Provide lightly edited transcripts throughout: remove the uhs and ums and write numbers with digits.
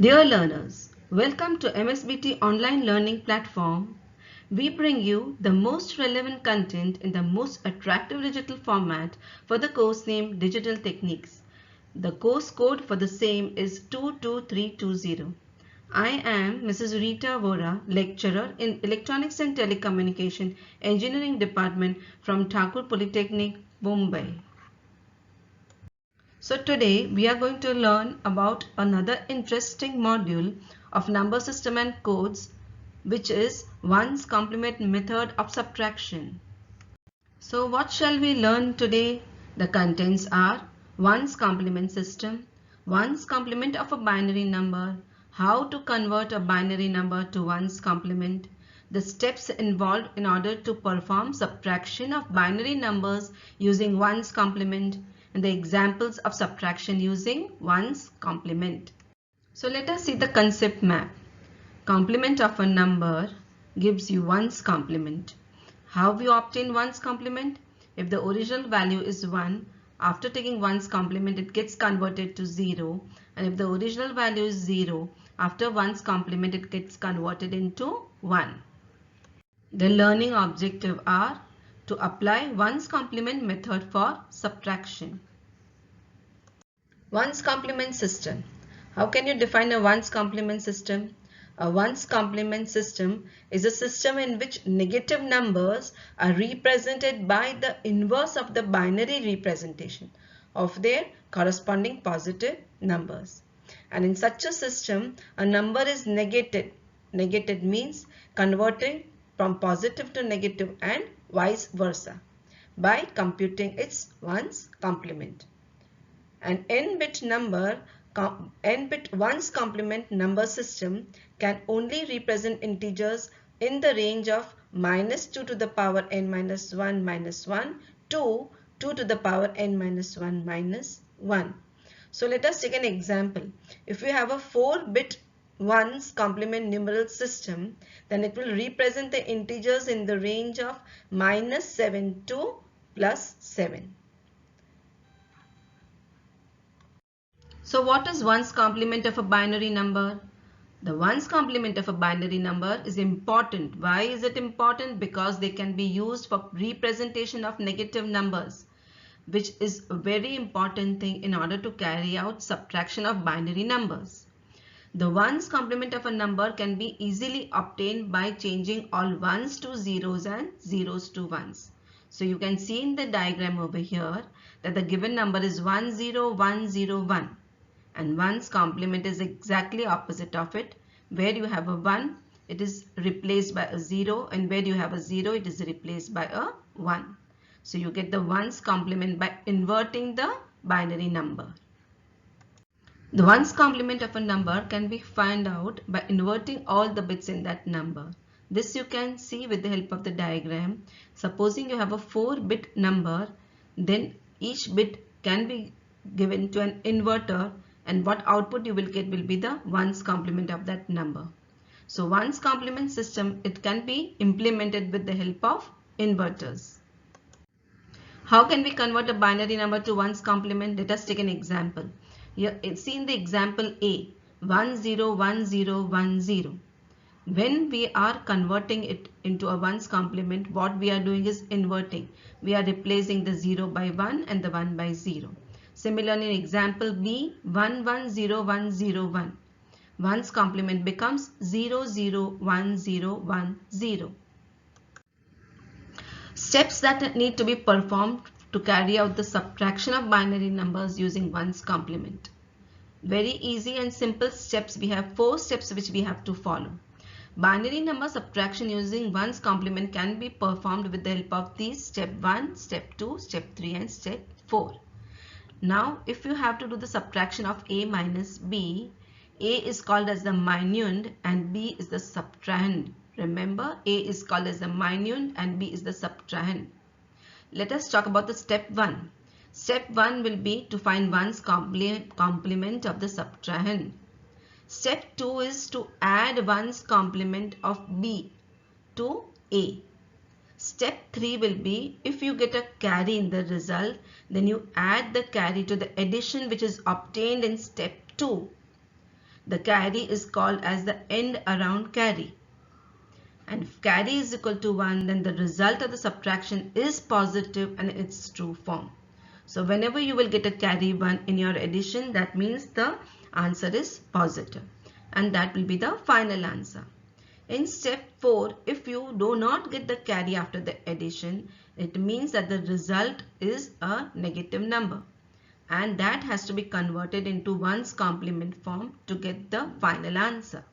Dear learners, welcome to MSBT online learning platform. We bring you the most relevant content in the most attractive digital format for the course name Digital Techniques. The course code for the same is 22320. I am Mrs. Rita Vora, lecturer in Electronics and Telecommunication Engineering Department from Thakur Polytechnic, Mumbai. So today we are going to learn about another interesting module of number system and codes, which is ones complement method of subtraction. So what shall we learn today? The contents are ones complement system, ones complement of a binary number, how to convert a binary number to ones complement, the steps involved in order to perform subtraction of binary numbers using ones complement, and the examples of subtraction using ones complement. So let us see the concept map. Complement of a number gives you ones complement. How we obtain ones complement? If the original value is 1, after taking ones complement it gets converted to 0, and if the original value is 0, after ones complement it gets converted into 1. The learning objective are to apply ones complement method for subtraction. Ones complement system. How can you define a ones complement system? A ones complement system is a system in which negative numbers are represented by the inverse of the binary representation of their corresponding positive numbers. And in such a system, a number is negated. Negated means converting from positive to negative and vice versa by computing its ones complement. An n-bit ones complement number system can only represent integers in the range of -2 to the power n minus 1 minus 1 to 2 to the power n minus 1 minus 1. So let us take an example. If we have a 4-bit ones complement numeral system, then it will represent the integers in the range of -7 to +7. So what is ones complement of a binary number? The ones complement of a binary number is important. Why is it important? Because they can be used for representation of negative numbers, which is a very important thing in order to carry out subtraction of binary numbers. The ones complement of a number can be easily obtained by changing all ones to zeros and zeros to ones. So you can see in the diagram over here that the given number is 10101. And ones complement is exactly opposite of it. Where you have a 1, it is replaced by a 0, and where you have a 0, it is replaced by a 1. So you get the ones complement by inverting the binary number. The ones complement of a number can be found out by inverting all the bits in that number. This you can see with the help of the diagram. Supposing you have a 4-bit number, then each bit can be given to an inverter, and what output you will get will be the ones complement of that number. So ones complement system, it can be implemented with the help of inverters. How can we convert a binary number to ones complement? Let us take an example. Here, see in the example A, 101010. When we are converting it into a ones complement, what we are doing is inverting. We are replacing the 0 by 1 and the 1 by 0. Similarly, in example B, 110101. Ones complement becomes 001010. Steps that need to be performed to carry out the subtraction of binary numbers using ones complement. Very easy and simple steps. We have 4 steps which we have to follow. Binary number subtraction using ones complement can be performed with the help of these: step 1, step 2, step 3 and step 4. Now if you have to do the subtraction of A minus B, A is called as the minuend and B is the subtrahend. Remember, A is called as the minuend and B is the subtrahend. Let us talk about the step 1. Step 1 will be to find ones complement of the subtrahend. Step 2 is to add ones complement of B to A. Step 3 will be, if you get a carry in the result, then you add the carry to the addition which is obtained in step 2. the carry is called as the end around carry. And if carry is equal to 1, then the result of the subtraction is positive and its true form. So whenever you will get a carry 1 in your addition, that means the answer is positive. And that will be the final answer. In step 4, if you do not get the carry after the addition, it means that the result is a negative number. And that has to be converted into 1's complement form to get the final answer.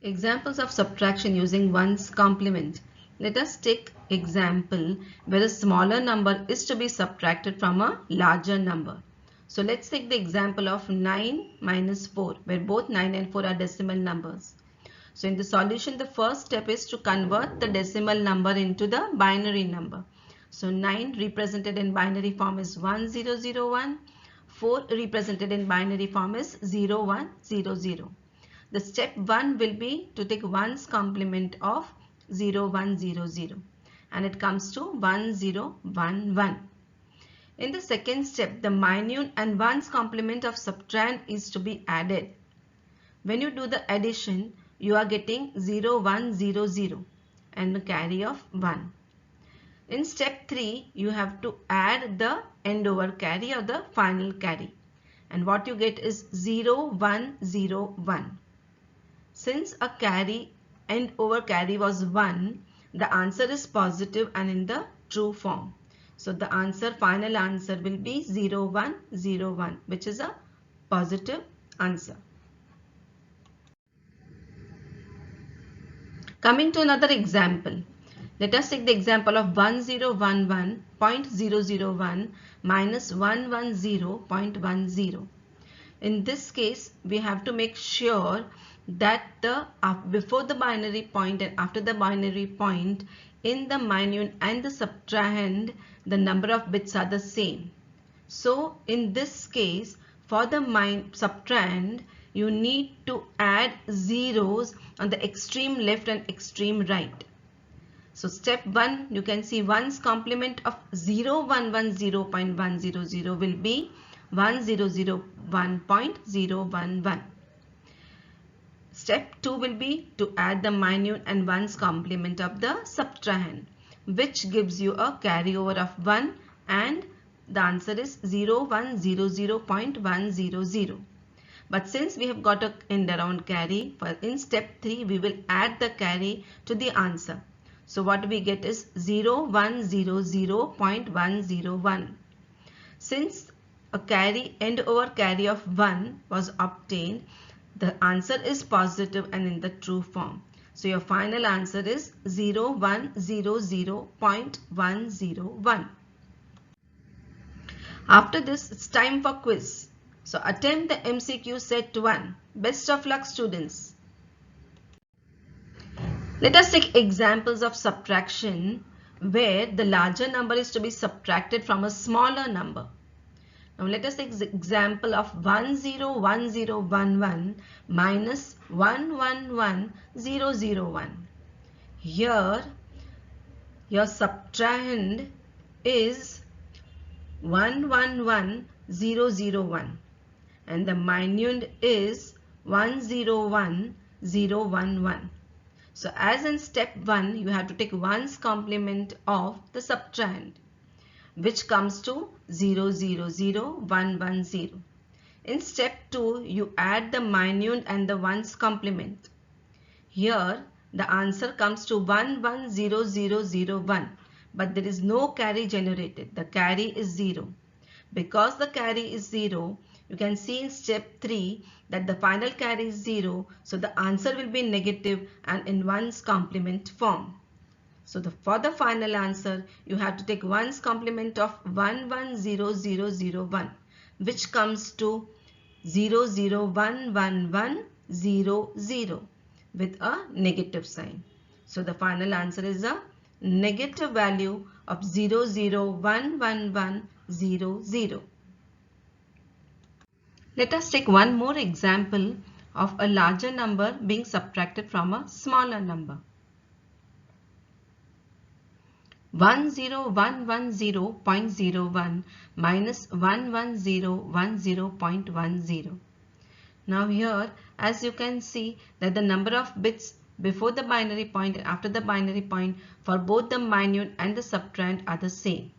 Examples of subtraction using 1's complement. Let us take example where a smaller number is to be subtracted from a larger number. So let's take the example of 9 minus 4, where both 9 and 4 are decimal numbers. So in the solution, the first step is to convert the decimal number into the binary number. So 9 represented in binary form is 1001, 4 represented in binary form is 0100. The step 1 will be to take 1's complement of 0100 and it comes to 1011. In the second step, the minute and 1's complement of subtrahend is to be added. When you do the addition, you are getting 0100 and the carry of 1. In step 3, you have to add the end over carry or the final carry. And what you get is 0101. Since a carry end over carry was 1, the answer is positive and in the true form. So the answer, final answer will be 0101, which is a positive answer. Coming to another example. Let us take the example of 1011.001 minus 110.10. In this case, we have to make sure that before the binary point and after the binary point, in the minute and the subtrahend, the number of bits are the same. So in this case, for the subtrahend, you need to add zeros on the extreme left and extreme right. So step 1, you can see 1's complement of 0110.100 will be 1001.011. Step 2 will be to add the minute and 1's complement of the subtrahend, which gives you a carryover of 1 and the answer is 0100.100. But since we have got an end around carry, in step 3 we will add the carry to the answer. So what we get is 0100.101. Since a carry end over carry of 1 was obtained, the answer is positive and in the true form. So your final answer is 0100.101. After this, it's time for quiz. So attempt the MCQ set 1. Best of luck, students. Let us take examples of subtraction where the larger number is to be subtracted from a smaller number. Now let us take the example of 101011 minus 111001. Here your subtrahend is 111001 and the minute is 101011. So as in step 1, you have to take 1's complement of the subtrahend, which comes to 000110. In step 2, you add the minute and the 1's complement. Here the answer comes to 110001, but there is no carry generated. The carry is 0. Because the carry is 0, you can see in step 3 that the final carry is 0, so the answer will be negative and in 1's complement form. So for the final answer, you have to take 1's complement of 110001, which comes to 001110 with a negative sign. So the final answer is a negative value of 001110. Let us take one more example of a larger number being subtracted from a smaller number. 10110.01 minus 11010.10. Now here, as you can see that the number of bits before the binary point and after the binary point for both the minute and the subtrahend are the same.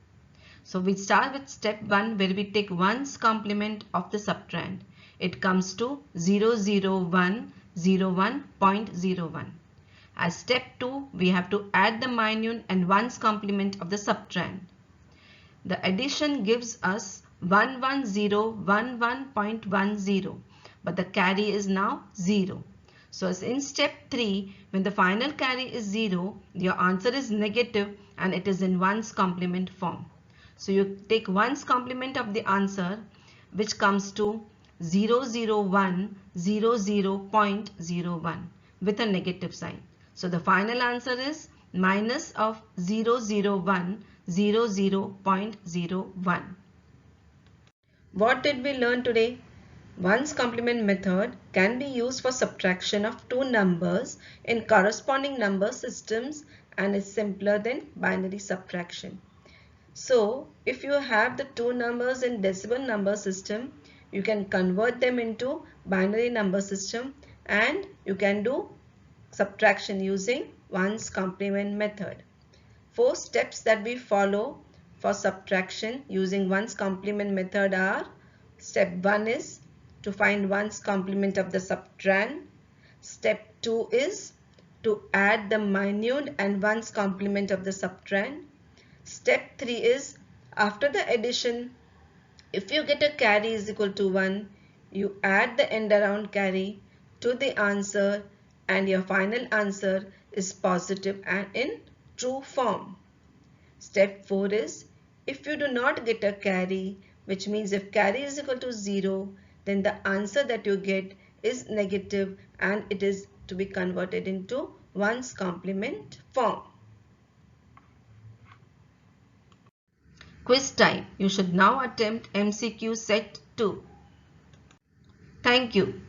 So we start with step 1 where we take 1's complement of the subtrahend. It comes to 00101.01. As step 2, we have to add the minute and 1's complement of the subtrahend. The addition gives us 11011.10, but the carry is now 0. So as in step 3, when the final carry is 0, your answer is negative and it is in 1's complement form. So you take 1's complement of the answer, which comes to 00100.01 with a negative sign. So the final answer is minus of 00100.01. What did we learn today? 1's complement method can be used for subtraction of two numbers in corresponding number systems and is simpler than binary subtraction. So, if you have the two numbers in decimal number system, you can convert them into binary number system and you can do subtraction using 1's complement method. 4 steps that we follow for subtraction using 1's complement method are: step 1 is to find 1's complement of the subtrahend. Step 2 is to add the minute and 1's complement of the subtrahend. Step 3 is after the addition, if you get a carry is equal to 1, you add the end around carry to the answer and your final answer is positive and in true form. Step 4 is if you do not get a carry, which means if carry is equal to 0, then the answer that you get is negative and it is to be converted into 1's complement form. Quiz time. You should now attempt MCQ set 2. Thank you.